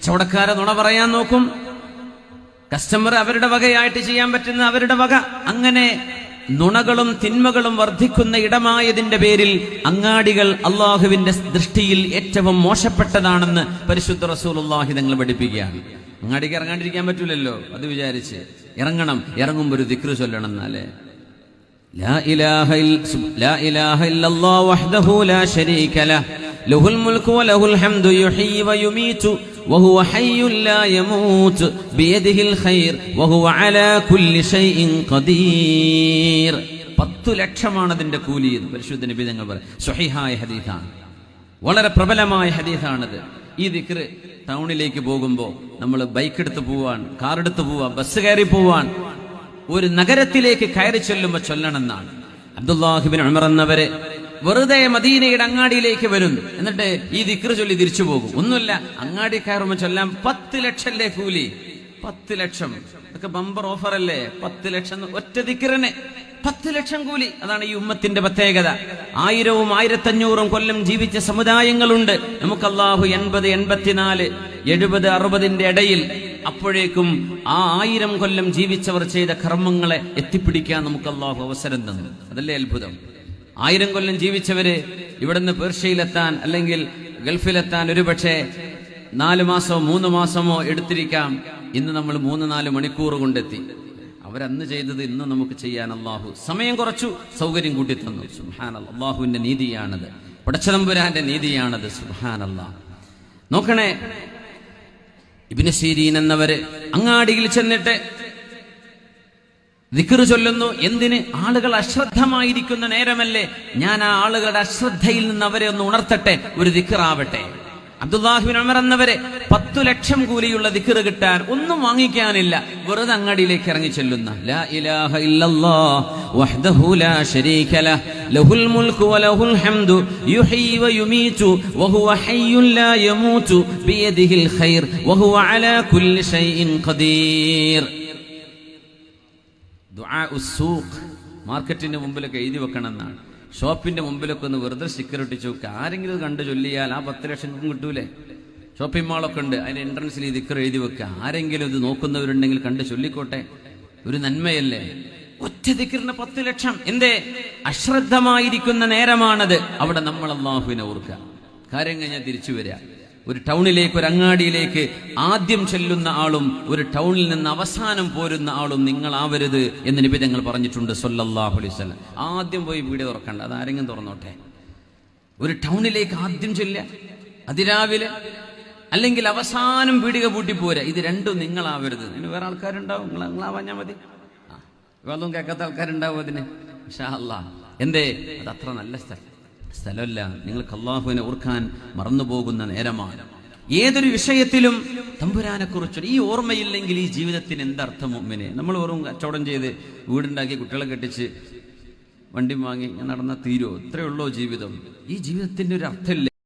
കച്ചവടക്കാരെ നുണ പറയാൻ നോക്കും. കസ്റ്റമർ അവരുടെ വകയായിട്ട് ചെയ്യാൻ പറ്റുന്ന അവരുടെ വക. അങ്ങനെ നുണകളും തിന്മകളും വർദ്ധിക്കുന്ന ഇടമായതിന്റെ പേരിൽ അങ്ങാടികൾ അള്ളാഹുവിന്റെ ദൃഷ്ടിയിൽ ഏറ്റവും മോശപ്പെട്ടതാണെന്ന് പരിശുദ്ധ റസൂലുള്ളാഹി തങ്ങൾ പഠിപ്പിക്കുകയാണ്. അങ്ങാടിക്ക് ഇറങ്ങാണ്ടിരിക്കാൻ പറ്റൂലല്ലോ. അത് വിചാരിച്ച് ഇറങ്ങണം. ഇറങ്ങുമ്പോൾ ഒരു ദിക്ർ ചൊല്ലണം. എന്നാലേ لا إله إلا الله وحده لا شريك له له الملك وله الحمد يحيي ويميت وهو حي لا يموت بيده الخير وهو على كل شيء قدير. 10 ലക്ഷമാണ് അതിന്റെ കൂലി എന്ന് പരിശുദ്ധ നബി തങ്ങൾ പറയും. സ്വഹീഹായ ഹദീസാണ്, വളരെ പ്രബലമായ ഹദീസാണത്. ഈ ദിക്ർ ടൗണിലേക്ക് പോകുമ്പോൾ നമ്മൾ ബൈക്ക് എടുത്ത് പോവാൻ, കാർ എടുത്ത് പോവാൻ, ബസ് കയറി പോവാൻ, ഒരു നഗരത്തിലേക്ക് കയറി ചെല്ലുമ്പോൾ ചൊല്ലണമെന്നാണ്. അബ്ദുല്ലാഹ് ഇബ്നു ഉമർ എന്നവരെ വെറുതെ മദീനയുടെ അങ്ങാടിയിലേക്ക് വരും. എന്നിട്ട് ഈ ദിക്ർ ചൊല്ലി തിരിച്ചു പോകും. ഒന്നുമില്ല, അങ്ങാടി കയറുമ്പോൾ ചൊല്ലാൻ 10 ലക്ഷല്ലേ കൂലി. 10 ലക്ഷം ഇതൊക്കെ ബമ്പർ ഓഫർ അല്ലേ? 10 ലക്ഷം ഒറ്റ ദിക്റിന് 10 ലക്ഷം കൂലി. അതാണ് ഈ ഉമ്മത്തിന്റെ പ്രത്യേകത. 1000ഉം 1500ഉം കൊല്ലം ജീവിച്ച സമുദായങ്ങളുണ്ട്. നമുക്ക് അല്ലാഹു 80, 84, 70, 60ന്റെ ഇടയിൽ, അപ്പോഴേക്കും ആ 1000 കൊല്ലം ജീവിച്ചവർ ചെയ്ത കർമ്മങ്ങളെ എത്തിപ്പിടിക്കാൻ നമുക്ക് അല്ലാഹു അവസരം തന്നു. അതല്ലേ അത്ഭുതം. 1000 കൊല്ലം ജീവിച്ചവര് ഇവിടുന്ന് പേർഷ്യയിലെത്താൻ അല്ലെങ്കിൽ ഗൾഫിലെത്താൻ ഒരുപക്ഷെ 4 മാസമോ 3 മാസമോ എടുത്തിരിക്കാം. ഇന്ന് നമ്മൾ 3-4 മണിക്കൂർ കൊണ്ടെത്തി. അവരന്ന് ചെയ്തത് ഇന്ന് നമുക്ക് ചെയ്യാൻ അല്ലാഹു സമയം കുറച്ചു, സൗകര്യം കൂട്ടി തന്നു. സുബ്ഹാനല്ലാഹ്, അല്ലാഹുവിന്റെ നീതിയാണത്, പടച്ചതമ്പുരാന്റെ നീതിയാണത്. സുബ്ഹാനല്ലാഹ്. നോക്കണേ, ഇബ്നു സീരീൻ എന്നവര് അങ്ങാടിയിൽ ചെന്നിട്ട് ദിക്ർ ചൊല്ലുന്നു. എന്തിന്? ആളുകൾ അശ്രദ്ധമായിരിക്കുന്ന നേരമല്ലേ, ഞാൻ ആ ആളുകളുടെ അശ്രദ്ധയിൽ നിന്ന് അവരെ ഒന്ന് ഉണർത്തട്ടെ, ഒരു ദിക്ർ ആവട്ടെ. അബ്ദുല്ലാഹ് ഇബ്നു ഉമർ എന്നവരെ 10 ലക്ഷം കൂലിയുള്ള ദിക്ർ കിട്ടാൻ ഒന്നും വാങ്ങിക്കാനില്ല, വെറുതെ അങ്ങാടിയിലേക്ക് ഇറങ്ങി ചെല്ലുന്ന ലാ ഇലാഹ ഇല്ലല്ലാഹ് വഹ്ദഹു ലാ ശരീക ലഹ് ലഹുൽ മുൽക്കു വലഹുൽ ഹംദു യുഹ്യി വയുമീതു വഹുവ ഹയ്യുൻ ലാ യമൂതു ബിയദിഹിൽ ഖൈർ വഹുവ അലാ കുല്ലി ഷൈഇൻ ഖദീർ. ദുആഉസ് സൂഖ്, മാർക്കറ്റിന്റെ മുമ്പിലൊക്കെ എഴുതി വെക്കണം എന്നാണ്. ഷോപ്പിന്റെ മുമ്പിലൊക്കെ ഒന്ന് വെറുതെ സ്റ്റിക്കർ ഒട്ടിച്ചു വെക്കുക. ആരെങ്കിലും കണ്ടു ചൊല്ലിയാൽ ആ 10 ലക്ഷം കിട്ടൂലേ? ഷോപ്പിംഗ് മാളൊക്കെ ഉണ്ട്, അതിന്റെ എൻട്രൻസിൽ ഈ ദിക്ർ എഴുതി വെക്കുക. ആരെങ്കിലും ഇത് നോക്കുന്നവരുണ്ടെങ്കിൽ കണ്ട് ചൊല്ലിക്കോട്ടെ, ഒരു നന്മയല്ലേ? ഒറ്റ ദിക്റിന് 10 ലക്ഷം. എന്തേ? അശ്രദ്ധമായിരിക്കുന്ന നേരമാണത്. അവിടെ നമ്മൾ അല്ലാഹുവിനെ ഓർക്കുക. കാര്യം കഴിഞ്ഞാൽ തിരിച്ചു വരിക. ഒരു ടൗണിലേക്ക്, ഒരു അങ്ങാടിയിലേക്ക് ആദ്യം ചെല്ലുന്ന ആളും ഒരു ടൗണിൽ നിന്ന് അവസാനം പോരുന്ന ആളും നിങ്ങളാവരുത് എന്ന് നബി തങ്ങൾ പറഞ്ഞിട്ടുണ്ട് സ്വല്ലല്ലാഹു അലൈഹി വസല്ലം. ആദ്യം പോയി വീഡിയോ തുറക്കണ്ട, അതാരെങ്കിലും തുറന്നോട്ടെ. ഒരു ടൗണിലേക്ക് ആദ്യം ചെല്ലുക അതിരാവിലെ, അല്ലെങ്കിൽ അവസാനം പീടിക പൂട്ടി പോരാ. ഇത് രണ്ടും നിങ്ങളാവരുത്. അതിന് വേറെ ആൾക്കാരുണ്ടാവും, നിങ്ങളാവാഞ്ഞാൽ മതി. ഇതൊന്നും കേൾക്കാത്ത ആൾക്കാരുണ്ടാവും അതിന്, ഇൻഷാ അല്ലാഹ്. എന്തേ? അത് അത്ര നല്ല സ്ഥലമല്ല. നിങ്ങൾക്ക് അല്ലാഹുവിനെ ഓർക്കാൻ മറന്നുപോകുന്ന നേരമാണ്. ഏതൊരു വിഷയത്തിലും തമ്പുരാനെ കുറിച്ച് ഈ ഓർമ്മയില്ലെങ്കിൽ ഈ ജീവിതത്തിന് എന്തർത്ഥം? മുഅ്മിനെ, നമ്മൾ വെറും കച്ചവടം ചെയ്ത് വീടുണ്ടാക്കി കുട്ടികളെ കെട്ടിച്ച് വണ്ടി വാങ്ങി നടന്ന തീരോ? ഇത്രയുള്ളോ ജീവിതം? ഈ ജീവിതത്തിന്റെ ഒരു അർത്ഥമില്ല.